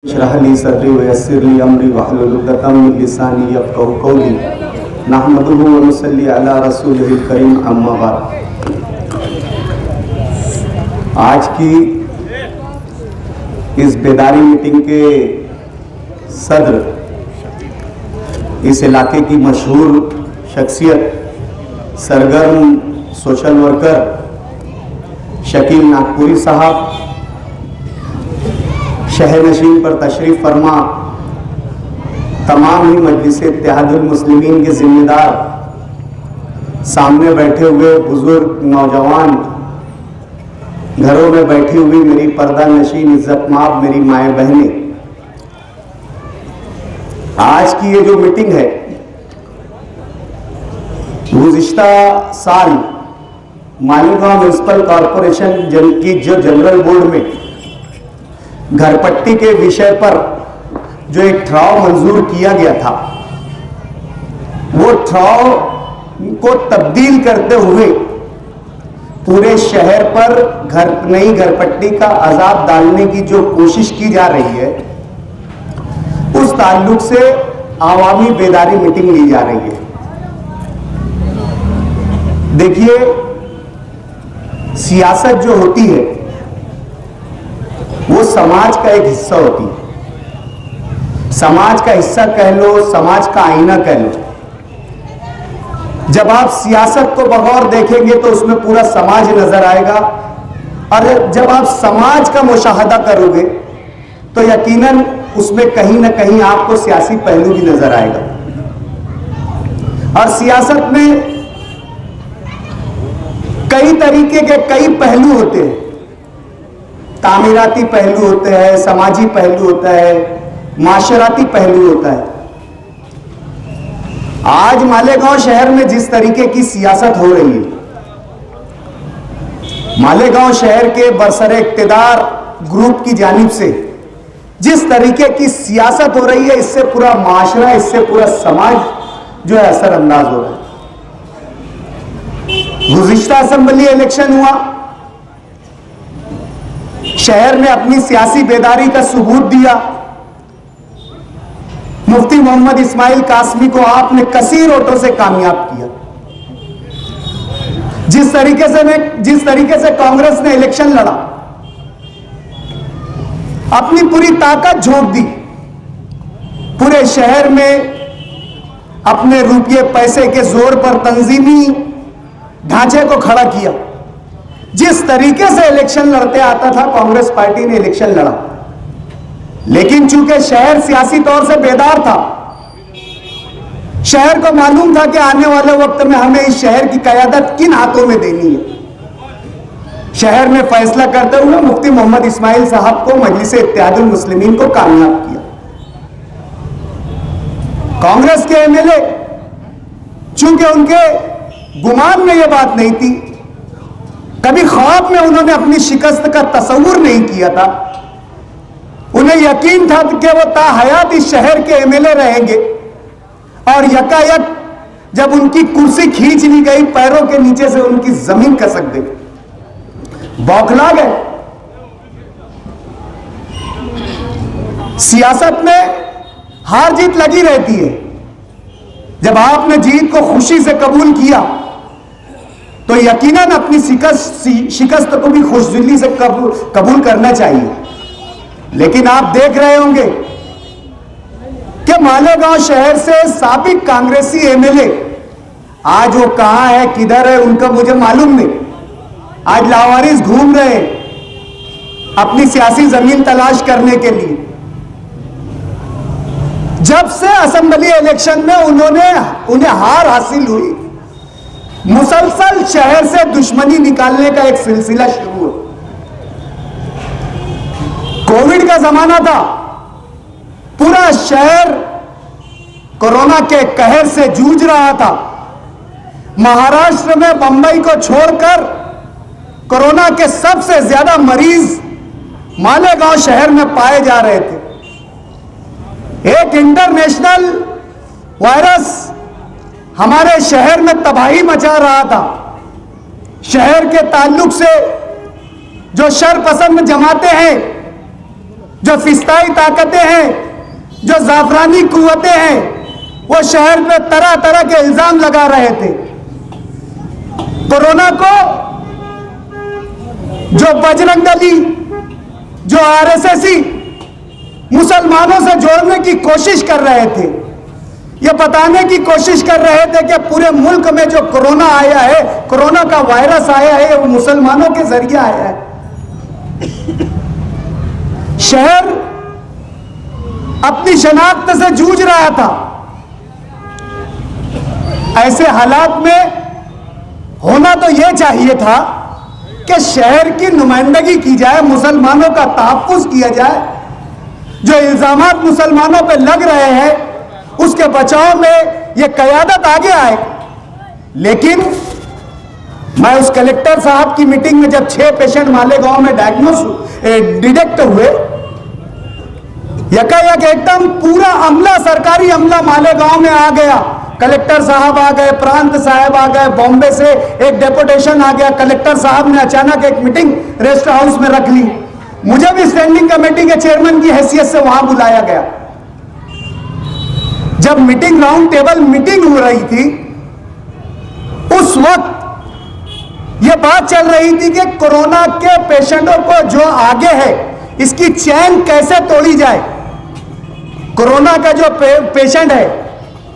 इश्रह ली सदरी वयस्सिर ली अमरी वहलुल उक़दतम मिन लिसानी यफ़क़हू क़ौली नहमदुहु व नुसल्ली अला रसूलिहिल करीम अम्मा बाद। आज की इस बेदारी मीटिंग के सदर, इस इलाके की मशहूर शख्सियत, सरगर्म सोशल वर्कर शकील नागपुरी साहब, शहर नशीन पर तशरीफ़ फरमा तमाम ही मजलिस इत्तेहादुल मुस्लिमीन के जिम्मेदार, सामने बैठे हुए बुजुर्ग नौजवान, घरों में बैठी हुई मेरी पर्दा नशीन इज्जत माब मेरी माएँ बहनें, आज की ये जो मीटिंग है, गुज़िश्ता साल मालेगांव म्युनिसिपल कॉरपोरेशन की जो जनरल बोर्ड में घरपट्टी के विषय पर जो एक ठराव मंजूर किया गया था, वो ठराव को तब्दील करते हुए पूरे शहर पर नई घरपट्टी का अजाब डालने की जो कोशिश की जा रही है, उस ताल्लुक से आवामी बेदारी मीटिंग ली जा रही है। देखिए, सियासत जो होती है वो समाज का एक हिस्सा होती है। समाज का हिस्सा कह लो, समाज का आईना कह लो। जब आप सियासत को बगौर देखेंगे तो उसमें पूरा समाज नजर आएगा, और जब आप समाज का मुशाहदा करोगे तो यकीनन उसमें कहीं ना कहीं आपको सियासी पहलू भी नजर आएगा। और सियासत में कई तरीके के कई पहलू होते हैं, तामीराती पहलू होते हैं, समाजी पहलू होता है, माशराती पहलू होता है। आज मालेगांव शहर में जिस तरीके की सियासत हो रही है, मालेगांव शहर के बरसरे इक्तिदार ग्रुप की जानिब से जिस तरीके की सियासत हो रही है, इससे पूरा माशरा, इससे पूरा समाज जो है असरअंदाज हो रहा है। गुज़िश्ता असेंबली इलेक्शन हुआ, शहर ने अपनी सियासी बेदारी का सबूत दिया। मुफ्ती मोहम्मद इस्माइल कासमी को आपने कसीर वोटों से कामयाब किया। जिस तरीके से कांग्रेस ने इलेक्शन लड़ा, अपनी पूरी ताकत झोंक दी, पूरे शहर में अपने रुपये पैसे के जोर पर तंजीमी ढांचे को खड़ा किया। जिस तरीके से इलेक्शन लड़ते आता था कांग्रेस पार्टी ने इलेक्शन लड़ा, लेकिन चूंकि शहर सियासी तौर से बेदार था, शहर को मालूम था कि आने वाले वक्त में हमें इस शहर की क़यादत किन हाथों में देनी है। शहर ने फैसला करते हुए मुफ्ती मोहम्मद इस्माइल साहब को मजलिस इत्तेहादुल मुस्लिमीन को कामयाब किया। कांग्रेस के एमएलए, चूंकि उनके गुमान में यह बात नहीं थी, कभी ख्वाब में उन्होंने अपनी शिकस्त का तसव्वुर नहीं किया था, उन्हें यकीन था कि वो ताहयात इस शहर के एमएलए रहेंगे, और यकायक जब उनकी कुर्सी खींच ली गई, पैरों के नीचे से उनकी जमीन खसक गई, बौखला गए। सियासत में हार जीत लगी रहती है। जब आपने जीत को खुशी से कबूल किया तो यकीनन अपनी शिकस्त को भी खुशदिली से कबूल करना चाहिए। लेकिन आप देख रहे होंगे कि मालेगांव शहर से साबिक कांग्रेसी एमएलए आज वो कहां है, किधर है, उनका मुझे मालूम नहीं। आज लावारिस घूम रहे हैं अपनी सियासी जमीन तलाश करने के लिए। जब से असेंबली इलेक्शन में उन्हें हार हासिल हुई, मुसलसल शहर से दुश्मनी निकालने का एक सिलसिला शुरू हुआ। कोविड का जमाना था, पूरा शहर कोरोना के कहर से जूझ रहा था। महाराष्ट्र में बंबई को छोड़कर कोरोना के सबसे ज्यादा मरीज मालेगांव शहर में पाए जा रहे थे। एक इंटरनेशनल वायरस हमारे शहर में तबाही मचा रहा था। शहर के ताल्लुक से जो शर पसंद जमाते हैं, जो फिस्ताई ताकतें हैं, जो जाफरानी कुव्वतें हैं, वो शहर पे तरह तरह के इल्जाम लगा रहे थे। कोरोना को जो बजरंग दली, जो आरएसएसी मुसलमानों से जोड़ने की कोशिश कर रहे थे, ये बताने की कोशिश कर रहे थे कि पूरे मुल्क में जो कोरोना आया है, कोरोना का वायरस आया है, वो मुसलमानों के जरिए आया है। शहर अपनी शनाख्त से जूझ रहा था। ऐसे हालात में होना तो यह चाहिए था कि शहर की नुमाइंदगी की जाए, मुसलमानों का तहफ्फुज किया जाए, जो इल्जामात मुसलमानों पे लग रहे हैं उसके बचाव में ये क़यादत आगे आए। लेकिन मैं उस कलेक्टर साहब की मीटिंग में जब 6 पेशेंट मालेगांव में डिटेक्ट हुए, यकायक एकदम पूरा अमला, सरकारी अमला मालेगांव में आ गया। कलेक्टर साहब आ गए, प्रांत साहब आ गए, बॉम्बे से एक डेपुटेशन आ गया। कलेक्टर साहब ने अचानक एक मीटिंग रेस्ट हाउस में रख ली। मुझे भी स्टैंडिंग कमेटी के चेयरमैन की हैसियत से वहां बुलाया गया। जब मीटिंग, राउंड टेबल मीटिंग हो रही थी, उस वक्त यह बात चल रही थी कि कोरोना के पेशेंटों को जो आगे है, इसकी चैन कैसे तोड़ी जाए। कोरोना का जो पेशेंट है,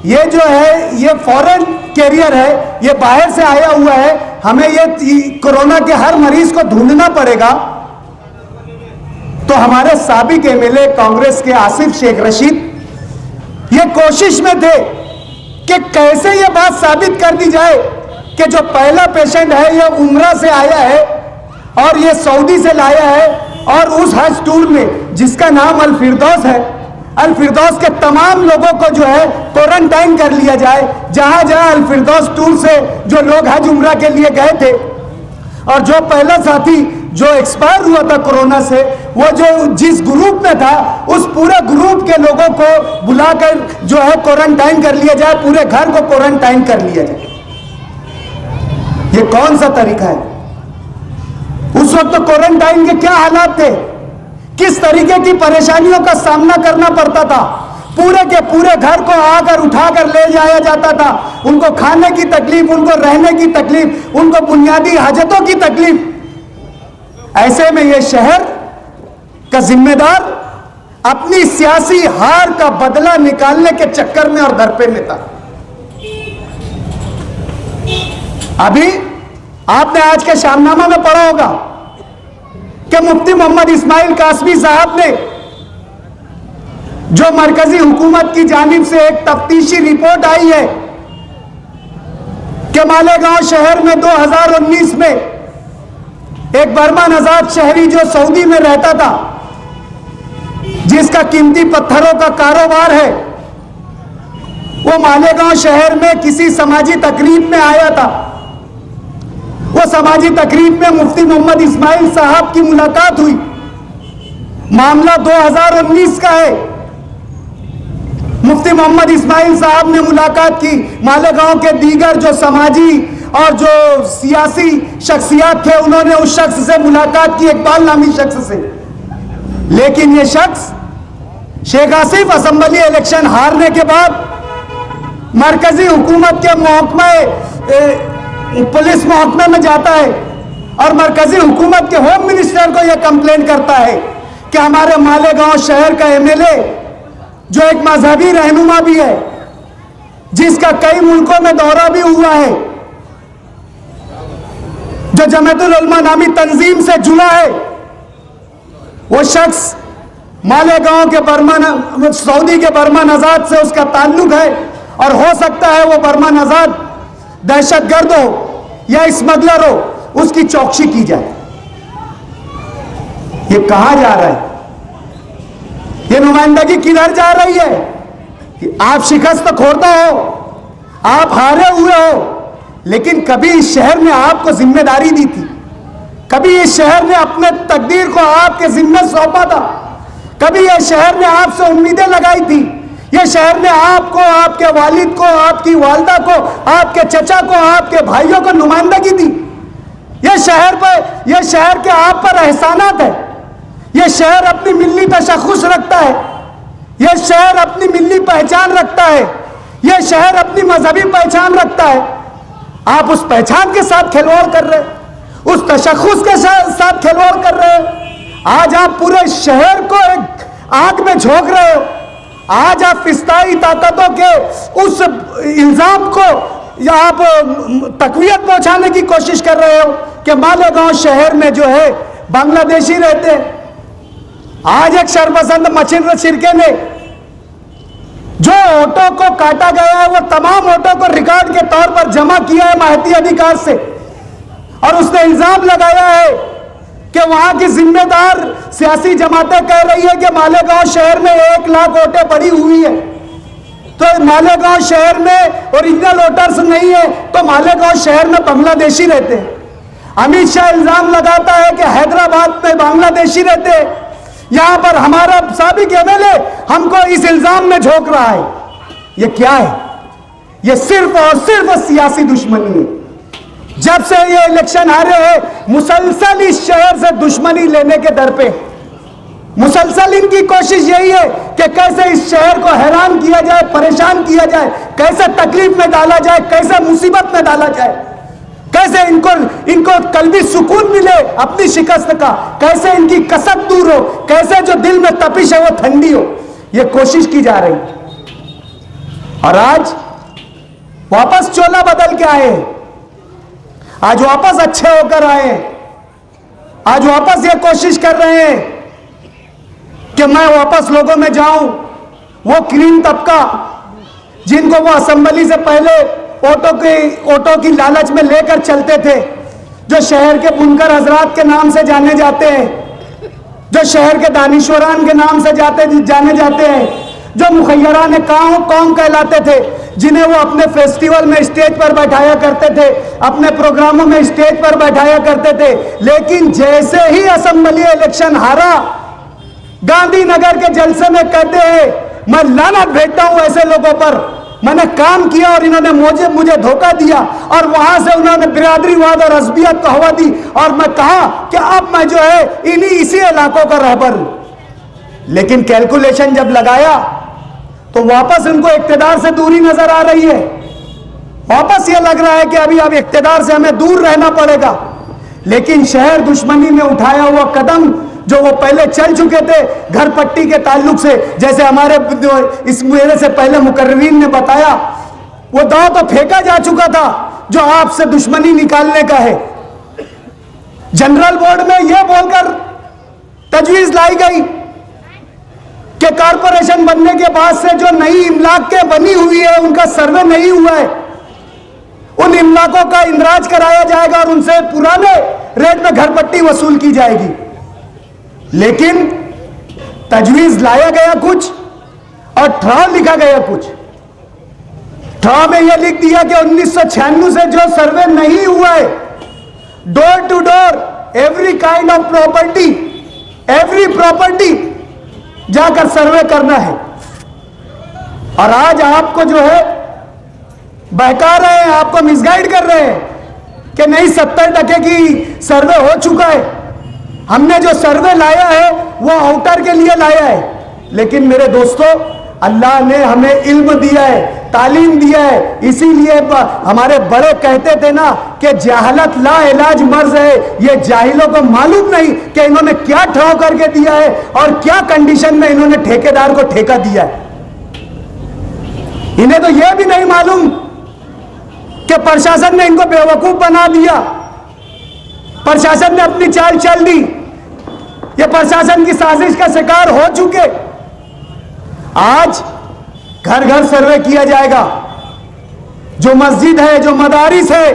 ये जो है, ये फॉरेन कैरियर है, ये बाहर से आया हुआ है। हमें ये कोरोना के हर मरीज को ढूंढना पड़ेगा। तो हमारे साबिक एमएलए कांग्रेस के आसिफ शेख रशीद ये कोशिश में थे कि कैसे ये बात साबित कर दी जाए कि जो पहला पेशेंट है ये उम्रा से आया है और ये सऊदी से लाया है, और उस हज टूर में जिसका नाम अल फिरदौस है, अल फिरदौस के तमाम लोगों को जो है क्वारंटाइन कर लिया जाए। जहां जहां अल फिरदौस टूर से जो लोग हज उम्रा के लिए गए थे, और जो पहला साथी जो एक्सपायर हुआ था कोरोना से, वो जो जिस ग्रुप में था, उस पूरे ग्रुप के लोगों को बुलाकर जो है क्वारंटाइन कर लिया जाए, पूरे घर को क्वारंटाइन कर लिया जाए। ये कौन सा तरीका है? उस वक्त तो क्वारंटाइन के क्या हालात थे, किस तरीके की परेशानियों का सामना करना पड़ता था। पूरे के पूरे घर को आकर उठाकर ले जाया जाता था। उनको खाने की तकलीफ, उनको रहने की तकलीफ, उनको बुनियादी हाजतों की तकलीफ। ऐसे में यह शहर का जिम्मेदार अपनी सियासी हार का बदला निकालने के चक्कर में और दरपे में था। अभी आपने आज के शामनामा में पढ़ा होगा कि मुफ्ती मोहम्मद इस्माइल कासमी साहब ने जो मरकजी हुकूमत की जानिब से एक तफ्तीशी रिपोर्ट आई है कि मालेगांव शहर में 2019 में एक बर्मा नजाद शहरी जो सऊदी में रहता था, जिसका कीमती पत्थरों का कारोबार है, वो मालेगांव शहर में किसी समाजी तकरीब में आया था। वो समाजी तकरीब में मुफ्ती मोहम्मद इस्माइल साहब की मुलाकात हुई। मामला 2019 का है। मुफ्ती मोहम्मद इस्माइल साहब ने मुलाकात की। मालेगांव के दीगर जो समाजी और जो सियासी शख्सियत थे, उन्होंने उस शख्स से मुलाकात की, इकबाल नामी शख्स से। लेकिन ये शख्स शेख आसिफ असेंबली इलेक्शन हारने के बाद मरकजी हुकूमत के महकमे पुलिस महकमे में जाता है और मरकजी हुकूमत के होम मिनिस्टर को यह कंप्लेंट करता है कि हमारे मालेगांव शहर का एमएलए, जो एक मजहबी रहनुमा भी है, जिसका कई मुल्कों में दौरा भी हुआ है, जो जमातुल उलमा नामी तंजीम से जुड़ा है, वो शख्स मालेगांव के सऊदी के बर्मा नजाद से उसका ताल्लुक है, और हो सकता है वो बर्मा नजाद दहशतगर्द हो या स्मगलर हो, उसकी चौकसी की जाए। ये कहां जा रहा है? ये नुमाइंदगी किधर जा रही है? कि आप शिकस्त खोरदा हो, आप हारे हुए हो, लेकिन कभी इस शहर ने आपको जिम्मेदारी दी थी, कभी इस शहर ने अपने तकदीर को आपके जिम्मे सौंपा था, कभी यह शहर ने आपसे उम्मीदें लगाई थी। यह शहर ने आपको, आपके वालिद को, आपकी वालदा को, आपके चचा को, आपके भाइयों को नुमाइंदगी दी। यह शहर के आप पर एहसानात है। यह शहर अपनी मिल्ली तशख़्ख़ुस रखता है, यह शहर अपनी मिल्ली पहचान रखता है, यह शहर अपनी मजहबी पहचान रखता है। आप उस पहचान के साथ खिलवाड़ कर रहे हैं, उस तशख़्ख़ुस के साथ खिलवाड़ कर रहे हैं। आज आप पूरे शहर को एक आग में झोंक रहे हो। आज आप फिस्ताई ताकतों के उस इल्जाम को या आप तकवीयत पहुंचाने की कोशिश कर रहे हो कि मालेगांव शहर में जो है बांग्लादेशी रहते हैं। आज एक शरपसंद मचिंद्र शिर्के ने जो ऑटो को काटा गया है वो तमाम ऑटो को रिकॉर्ड के तौर पर जमा किया है महती अधिकार से, और उसने इल्जाम लगाया है कि वहां की जिम्मेदार सियासी जमातें कह रही है कि मालेगांव शहर में 1 लाख वोटें पड़ी हुई है। तो मालेगांव शहर में ओरिजिनल वोटर्स नहीं है, तो मालेगांव शहर में बांग्लादेशी रहते हैं। अमित शाह इल्जाम लगाता है कि हैदराबाद में बांग्लादेशी रहते हैं। यहां पर हमारा साबिक एमएलए हमको इस इल्जाम में झोंक रहा है। यह क्या है? यह सिर्फ और सिर्फ सियासी दुश्मनी है। जब से ये इलेक्शन हारे हैं मुसलसल इस शहर से दुश्मनी लेने के दर पे, मुसलसल इनकी कोशिश यही है कि कैसे इस शहर को हैरान किया जाए, परेशान किया जाए, कैसे तकलीफ में डाला जाए, कैसे मुसीबत में डाला जाए, कैसे इनको कल्बी सुकून मिले अपनी शिकस्त का, कैसे इनकी कसक दूर हो, कैसे जो दिल में तपिश है वो ठंडी हो, ये कोशिश की जा रही। और आज वापस चोला बदल के आए, आज वापस अच्छे होकर आए, आज वापस ये कोशिश कर रहे हैं कि मैं वापस लोगों में जाऊं। वो क्रीम तबका जिनको वो असेंबली से पहले ऑटो की लालच में लेकर चलते थे, जो शहर के बुनकर हजरात के नाम से जाने जाते हैं, जो शहर के दानिश्वरान के नाम से जाने जाते हैं, जो मुखैयरान कौम कहलाते थे, जिन्हें वो अपने फेस्टिवल में स्टेज पर बैठाया करते थे, अपने प्रोग्रामों में स्टेज पर बैठाया करते थे। लेकिन जैसे ही असेंबली इलेक्शन हारा, गांधीनगर के जलसे में कहते हैं मैं लानत भेजता हूं ऐसे लोगों पर, मैंने काम किया और इन्होंने मुझे धोखा दिया, और वहां से उन्होंने बिरादरीवाद और अज़बियत को हवा दी, और मैं कहा कि अब मैं जो है इसी इलाकों का रहबर हूं। लेकिन कैलकुलेशन जब लगाया तो वापस उनको इक्तिदार से दूरी नजर आ रही है। वापस ये लग रहा है कि अभी अब इक्तिदार से हमें दूर रहना पड़ेगा। लेकिन शहर दुश्मनी में उठाया हुआ कदम जो वो पहले चल चुके थे घर पट्टी के ताल्लुक से, जैसे हमारे इस मेरे से पहले मुकर्रीन ने बताया, वो दांव तो फेंका जा चुका था जो आपसे दुश्मनी निकालने का है। जनरल बोर्ड में यह बोलकर तजवीज लाई गई कि कारपोरेशन बनने के बाद से जो नई इमलाकें बनी हुई है उनका सर्वे नहीं हुआ है, उन इमलाकों का इंदराज कराया जाएगा और उनसे पुराने रेट में घर पट्टी वसूल की जाएगी। लेकिन तजवीज लाया गया कुछ और ठराव लिखा गया कुछ। ठराव में यह लिख दिया कि 1996 से जो सर्वे नहीं हुआ है, door to door every kind of property, every property जाकर सर्वे करना है। और आज आपको जो है बहका रहे हैं, आपको मिसगाइड कर रहे हैं कि नहीं 70% की सर्वे हो चुका है, हमने जो सर्वे लाया है वो आउटर के लिए लाया है। लेकिन मेरे दोस्तों, अल्लाह ने हमें इल्म दिया है, तालीम दिया है, इसीलिए हमारे बड़े कहते थे ना कि जहालत ला इलाज मर्ज है। ये जाहिलों को मालूम नहीं कि इन्होंने क्या ठहराव करके दिया है और क्या कंडीशन में इन्होंने ठेकेदार को ठेका दिया है। इन्हें तो यह भी नहीं मालूम कि प्रशासन ने इनको बेवकूफ बना दिया, प्रशासन ने अपनी चाल चल दी, ये प्रशासन की साजिश का शिकार हो चुके। आज घर घर सर्वे किया जाएगा, जो मस्जिद है, जो मदारिस है,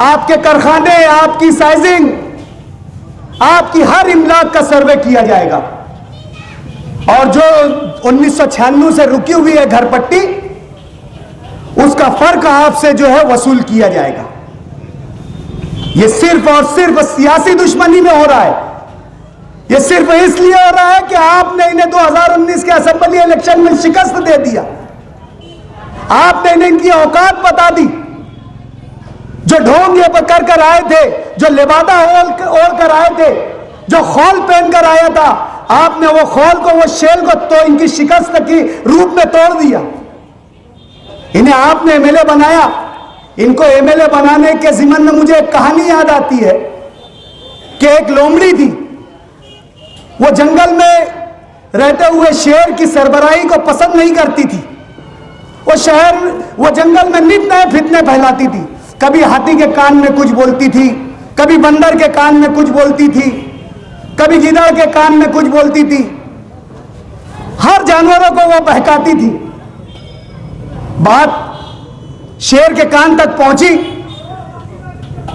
आपके कारखाने, आपकी साइजिंग, आपकी हर इमलाक का सर्वे किया जाएगा। और जो 1996 से रुकी हुई है घर पट्टी, उसका फर्क आपसे जो है वसूल किया जाएगा। यह सिर्फ और सिर्फ सियासी दुश्मनी में हो रहा है। यह सिर्फ इसलिए हो रहा है कि आपने इन्हें 2019 के असेंबली इलेक्शन में शिकस्त दे दिया, आपने इन्हें इनकी औकात बता दी। जो ढोंग ये कर आए थे, जो लिबादा ओढ़ कर आए थे, जो खौल पहनकर आया था, आपने वो खौल को, वो शेल को तो इनकी शिकस्त की रूप में तोड़ दिया। इन्हें आपने एमएलए बनाया। इनको एमएलए बनाने के ज़िमन में मुझे एक कहानी याद आती है कि एक लोमड़ी थी, वो जंगल में रहते हुए शेर की सरबराही को पसंद नहीं करती थी। वो जंगल में नित नए फितने फैलाती थी। कभी हाथी के कान में कुछ बोलती थी, कभी बंदर के कान में कुछ बोलती थी, कभी गिदड़ के कान में कुछ बोलती थी। हर जानवरों को वो बहकाती थी। बात शेर के कान तक पहुंची।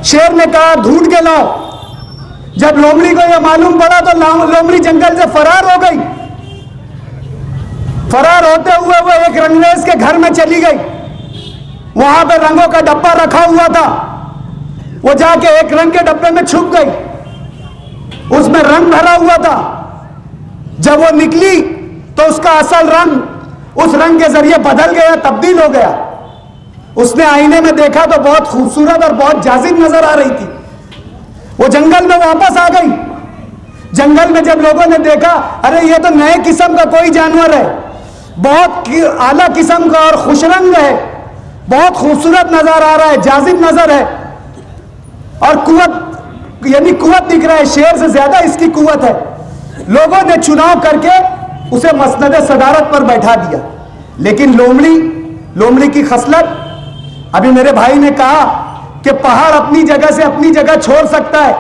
शेर ने कहा, ढूंढ के लाओ। जब लोमड़ी को यह मालूम पड़ा तो लोमड़ी जंगल से फरार हो गई। फरार होते हुए वो एक रंगरेज के घर में चली गई। वहां पे रंगों का डब्बा रखा हुआ था। वो जाके एक रंग के डब्बे में छुप गई, उसमें रंग भरा हुआ था। जब वो निकली तो उसका असल रंग उस रंग के जरिए बदल गया, तब्दील हो गया। उसने आईने में देखा तो बहुत खूबसूरत और बहुत जाजिब नजर आ रही थी। वो जंगल में वापस आ गई। जंगल में जब लोगों ने देखा, अरे ये तो नए किस्म का कोई जानवर है, बहुत आला किस्म का और खुश रंग है, बहुत खूबसूरत नजर आ रहा है, जाजिब नजर है और कुव्वत, यानी कुव्वत दिख रहा है, शेर से ज्यादा इसकी कुव्वत है। लोगों ने चुनाव करके उसे मसनद सदारत पर बैठा दिया। लेकिन लोमड़ी की खसलत, अभी मेरे भाई ने कहा कि पहाड़ अपनी जगह से अपनी जगह छोड़ सकता है,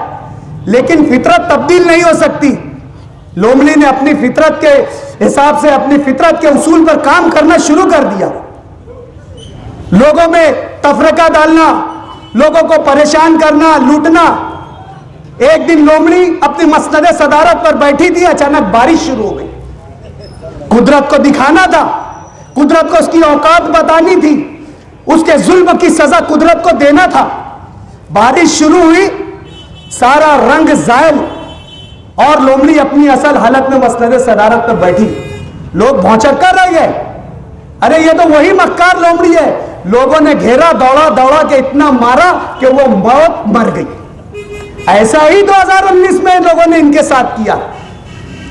लेकिन फितरत तब्दील नहीं हो सकती। लोमड़ी ने अपनी फितरत के हिसाब से, अपनी फितरत के उसूल पर काम करना शुरू कर दिया। लोगों में तफरका डालना, लोगों को परेशान करना, लूटना। एक दिन लोमड़ी अपनी मसनद सदारत पर बैठी थी, अचानक बारिश शुरू हो गई। कुदरत को दिखाना था, कुदरत को उसकी औकात बतानी थी, उसके जुल्म की सजा कुदरत को देना था। बारिश शुरू हुई, सारा रंग जायल और लोमड़ी अपनी असल हालत में मसनद सदारत पर बैठी। लोग भौंचक्का रह गए, अरे ये तो वही मक्कार लोमड़ी है। लोगों ने घेरा, दौड़ा दौड़ा के इतना मारा कि वो मौत मर गई। ऐसा ही 2019 में लोगों ने इनके साथ किया।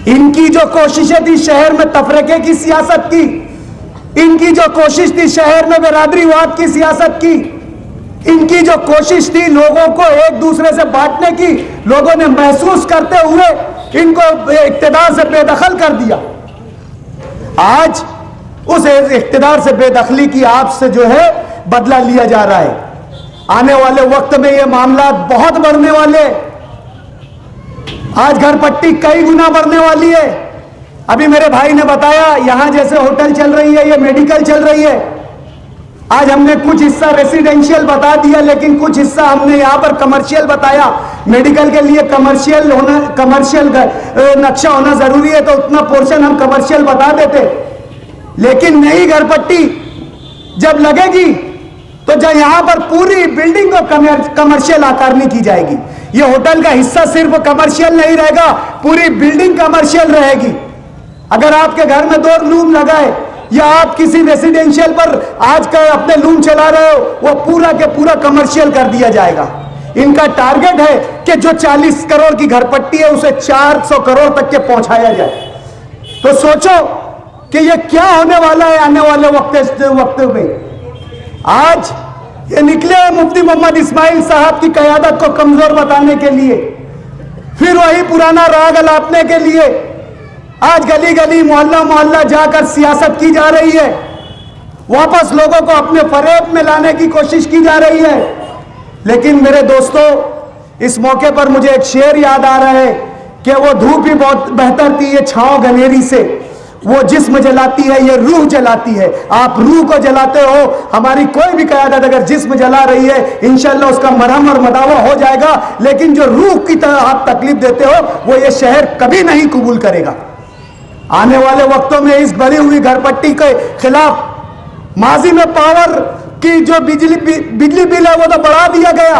इनकी जो कोशिशें थी शहर में तफरके की सियासत की, इनकी जो कोशिश थी शहर में बिरादरीवाद की सियासत की, इनकी जो कोशिश थी लोगों को एक दूसरे से बांटने की, लोगों ने महसूस करते हुए इनको इक्तिदार से बेदखल कर दिया। आज उस इक्तिदार से बेदखली की आपसे जो है बदला लिया जा रहा है। आने वाले वक्त में ये मामला बहुत बढ़ने वाले। आज घरपट्टी कई गुना बढ़ने वाली है। अभी मेरे भाई ने बताया, यहां जैसे होटल चल रही है, ये मेडिकल चल रही है। आज हमने कुछ हिस्सा रेसिडेंशियल बता दिया, लेकिन कुछ हिस्सा हमने यहां पर कमर्शियल बताया। मेडिकल के लिए कमर्शियल नक्शा होना जरूरी है, तो उतना पोर्शन हम कमर्शियल बता देते। लेकिन नई घरपट्टी जब लगेगी तो जब यहां पर पूरी बिल्डिंग को कमर्शियल आकार में की जाएगी। ये होटल का हिस्सा सिर्फ कमर्शियल नहीं रहेगा, पूरी बिल्डिंग कमर्शियल रहेगी। अगर आपके घर में 2 रूम लगाए या आप किसी रेसिडेंशियल पर आज का अपने रूम चला रहे हो, वो पूरा के पूरा कमर्शियल कर दिया जाएगा। इनका टारगेट है कि जो 40 करोड़ की घरपट्टी है उसे 400 करोड़ तक के पहुंचाया जाए। तो सोचो कि ये क्या होने वाला है आने वाले वक्त में। आज ये निकले मुफ्ती मोहम्मद इस्माइल साहब की क़यादत को कमजोर बताने के लिए, फिर वही पुराना राग अलापने के लिए आज गली गली मोहल्ला मोहल्ला जाकर सियासत की जा रही है। वापस लोगों को अपने फरेब में लाने की कोशिश की जा रही है। लेकिन मेरे दोस्तों, इस मौके पर मुझे एक शेर याद आ रहा है कि वो धूप ही बहुत बेहतर थी ये छांव घनेरी से, वो जिस्म जलाती है ये रूह जलाती है। आप रूह को जलाते हो, हमारी कोई भी क़यादत अगर जिस्म जला रही है, इंशाल्लाह उसका मरहम और मदावा हो जाएगा। लेकिन जो रूह की तरह आप तकलीफ देते हो, वो ये शहर कभी नहीं कबूल करेगा। आने वाले वक्तों में इस बढ़ी हुई घरपट्टी के खिलाफ, माजी में पावर की जो बिजली बिल है वो तो बढ़ा दिया गया।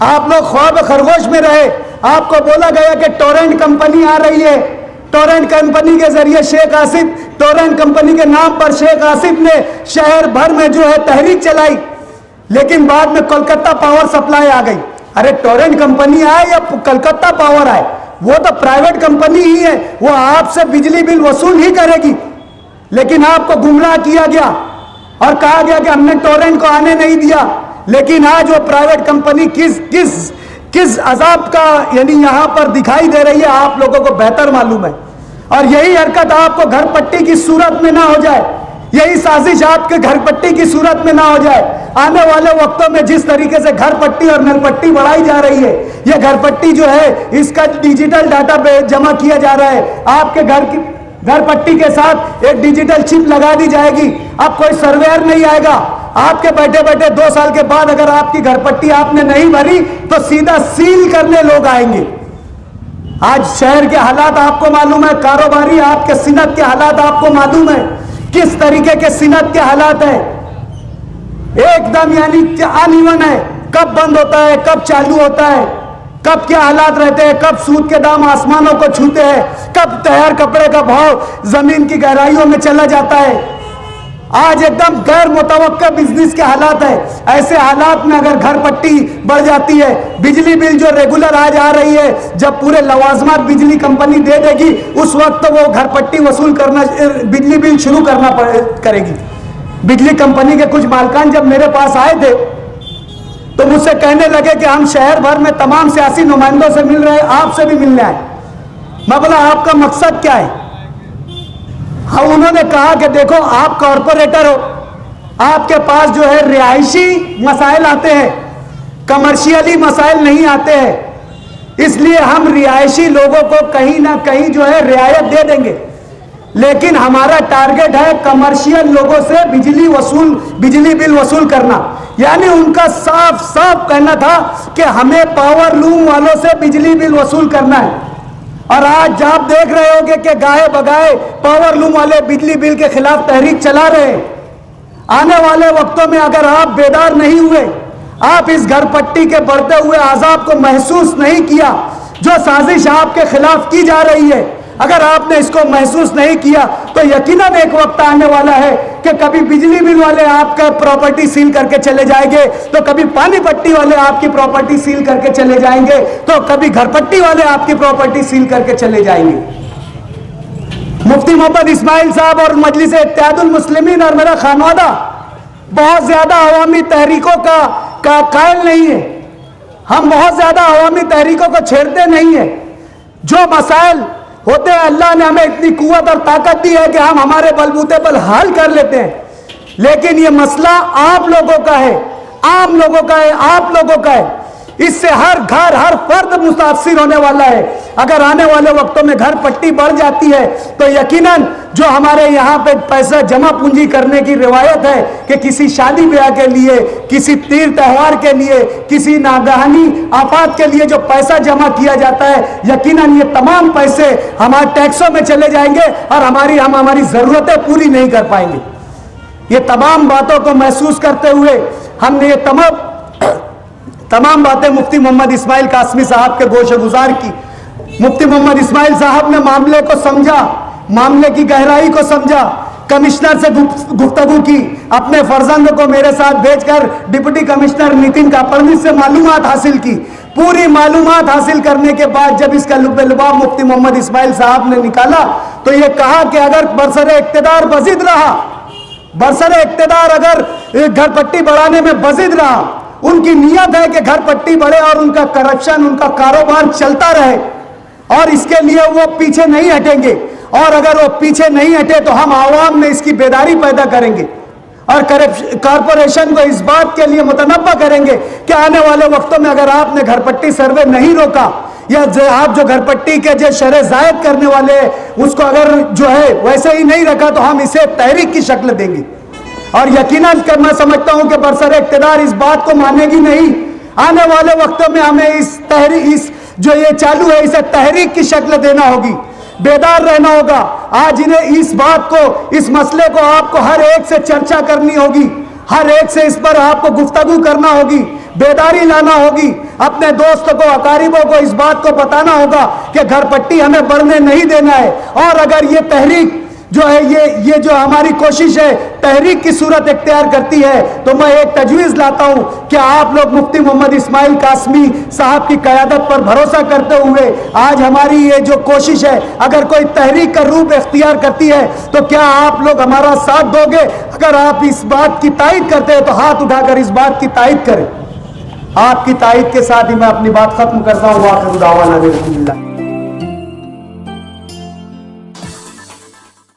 आप लोग ख्वाब खरगोश में रहे। आपको बोला गया कि टोरेंट कंपनी आ रही है, टोरेंट कंपनी के जरिए शेख आसिफ, टोरेंट कंपनी के नाम पर शेख आसिफ ने शहर भर में जो है तहरीक चलाई। लेकिन बाद में कोलकाता पावर सप्लाई आ गई। अरे टोरेंट कंपनी आए या कलकत्ता पावर आए, वो तो प्राइवेट कंपनी ही है, वो आपसे बिजली बिल वसूल ही करेगी। लेकिन आपको गुमराह किया गया और कहा गया कि हमने टोरेंट को आने नहीं दिया। लेकिन आज वो प्राइवेट कंपनी किस किस किस अजाब का यानी यहां पर दिखाई दे रही है, आप लोगों को बेहतर मालूम है। और यही हरकत आपको घर पट्टी की सूरत में ना हो जाए, यही साजिश आपके घर पट्टी की सूरत में ना हो जाए। आने वाले वक्तों में जिस तरीके से घर पट्टी और नल पट्टी बढ़ाई जा रही है, यह घर पट्टी जो है इसका डिजिटल डाटा जमा किया जा रहा है। आपके घर पट्टी के साथ एक डिजिटल चिप लगा दी जाएगी। अब कोई सर्वेयर नहीं आएगा, आपके बैठे बैठे 2 साल के बाद अगर आपकी घर पट्टी आपने नहीं भरी तो सीधा सील करने लोग आएंगे। आज शहर के हालात आपको मालूम है, कारोबारी आपके सिनत के हालात आपको मालूम है, किस तरीके के सिनत के हालात है, एकदम यानी अनइवन है। कब बंद होता है, कब चालू होता है, कब क्या हालात रहते हैं, कब सूद के दाम आसमानों को छूते हैं, कब तैयार कपड़े का भाव जमीन की गहराइयों में चला जाता है। आज एकदम गैर मुतवक्का बिजनेस के हालात है। ऐसे हालात में अगर घर पट्टी बढ़ जाती है, बिजली बिल जो रेगुलर आज आ रही है, जब पूरे लवाजमात बिजली कंपनी दे देगी उस वक्त वो घर पट्टी वसूल करना, बिजली बिल शुरू करना करेगी। बिजली कंपनी के कुछ मालकान जब मेरे पास आए थे तो मुझसे कहने लगे कि हम शहर भर में तमाम सियासी नुमाइंदों से मिल रहे हैं, आपसे भी मिलने आए। मैं बोला आपका मकसद क्या है? हाँ, उन्होंने कहा कि देखो आप कॉरपोरेटर हो, आपके पास जो है रिहायशी मसाइल आते हैं, कमर्शियली मसाइल नहीं आते हैं, इसलिए हम रिहायशी लोगों को कहीं ना कहीं जो है रियायत दे देंगे। लेकिन हमारा टारगेट है कमर्शियल लोगों से बिजली बिल वसूल करना। यानी उनका साफ साफ कहना था कि हमें पावर लूम वालों से बिजली बिल वसूल करना है। और आज आप देख रहे होंगे कि गाए बगाए पावर लूम वाले बिजली बिल के खिलाफ तहरीक चला रहे हैं। आने वाले वक्तों में अगर आप बेदार नहीं हुए, आप इस घर पट्टी के बढ़ते हुए आजाब को महसूस नहीं किया, जो साजिश आपके खिलाफ की जा रही है, अगर आपने इसको महसूस नहीं किया तो यकीनन एक वक्त आने वाला है कि कभी बिजली बिल वाले आपका प्रॉपर्टी सील करके चले जाएंगे, तो कभी पानी पट्टी वाले आपकी प्रॉपर्टी सील करके चले जाएंगे, तो कभी घर पट्टी वाले आपकी प्रॉपर्टी सील करके चले जाएंगे। मुफ्ती मोहम्मद इस्माइल साहब और मजलिस इत्तेहादुल मुस्लिमीन और मेरा खानवादा बहुत ज्यादा अवामी तहरीकों का कायल नहीं है। हम बहुत ज्यादा अवामी तहरीकों को छेड़ते नहीं है। जो मसाइल होते हैं, अल्लाह ने हमें इतनी कुव्वत और ताकत दी है कि हम हमारे बलबूते पर हल कर लेते हैं। लेकिन ये मसला आप लोगों का है, आम लोगों का है, आप लोगों का है। इससे हर घर हर फर्द मुतासिर होने वाला है। अगर आने वाले वक्तों में घर पट्टी बढ़ जाती है तो यकीनन जो हमारे यहाँ पे पैसा जमा पूंजी करने की रिवायत है कि किसी शादी ब्याह के लिए, किसी तीर त्योहार के लिए, किसी नागहानी आफात के लिए जो पैसा जमा किया जाता है, यकीनन ये तमाम पैसे हमारे टैक्सों में चले जाएंगे और हम हमारी जरूरतें पूरी नहीं कर पाएंगे। ये तमाम बातों को महसूस करते हुए हमने ये तमाम बातें मुफ्ती मोहम्मद इस्माइल कासमी साहब के गोशे गुजार की। मुफ्ती मोहम्मद इस्माइल साहब ने मामले को समझा, मामले की गहराई को समझा, कमिश्नर से गुफ्तगू की, अपने फर्जंद को मेरे साथ भेजकर डिप्टी कमिश्नर नितिन कापड़नी से मालूमात हासिल की। पूरी मालूमात हासिल करने के बाद जब इसका लुब्बे-लुबाब मुफ्ती मोहम्मद इस्माइल साहब ने निकाला तो ये कहा कि अगर बरसरे इख्तिदार बजिद रहा, बरसरे इख्तिदार अगर घर पट्टी बढ़ाने में बजिद रहा, उनकी नीयत है कि घर पट्टी बढ़े और उनका करप्शन, उनका कारोबार चलता रहे, और इसके लिए वो पीछे नहीं हटेंगे। और अगर वो पीछे नहीं हटे तो हम आवाम में इसकी बेदारी पैदा करेंगे और कॉरपोरेशन को इस बात के लिए मुतनब्बा करेंगे कि आने वाले वक्तों में अगर आपने घर पट्टी सर्वे नहीं रोका या आप जो घर पट्टी के जो शरह जायद करने वाले उसको अगर जो है वैसे ही नहीं रखा तो हम इसे तहरीक की शक्ल देंगे। और यकीनन मैं समझता हूं कि बरसरे इख्तिदार इस बात को मानेगी नहीं। आने वाले वक्तों में हमें इस जो ये चालू है इसे तहरीक की शक्ल देना होगी, बेदार रहना होगा। आज इन्हें इस बात को, इस मसले को आपको हर एक से चर्चा करनी होगी, हर एक से इस पर आपको गुफ्तगू करना होगी, बेदारी लाना होगी। अपने दोस्तों को, अकारिबों को इस बात को बताना होगा कि घर पट्टी हमें बढ़ने नहीं देना है। और अगर ये तहरीक जो है ये जो हमारी कोशिश है तहरीक की सूरत इख्तियार करती है, तो मैं एक तजवीज़ लाता हूं कि आप लोग मुफ्ती मोहम्मद इस्माइल कासमी साहब की क़यादत पर भरोसा करते हुए आज हमारी ये जो कोशिश है अगर कोई तहरीक का रूप इख्तियार करती है तो क्या आप लोग हमारा साथ दोगे? अगर आप इस बात की तायद करते हैं तो हाथ उठाकर इस बात की तायद करें। आपकी तायद के साथ ही मैं अपनी बात खत्म करता हूँ। वाक़िअ दावाना अल्हम्दुलिल्लाह।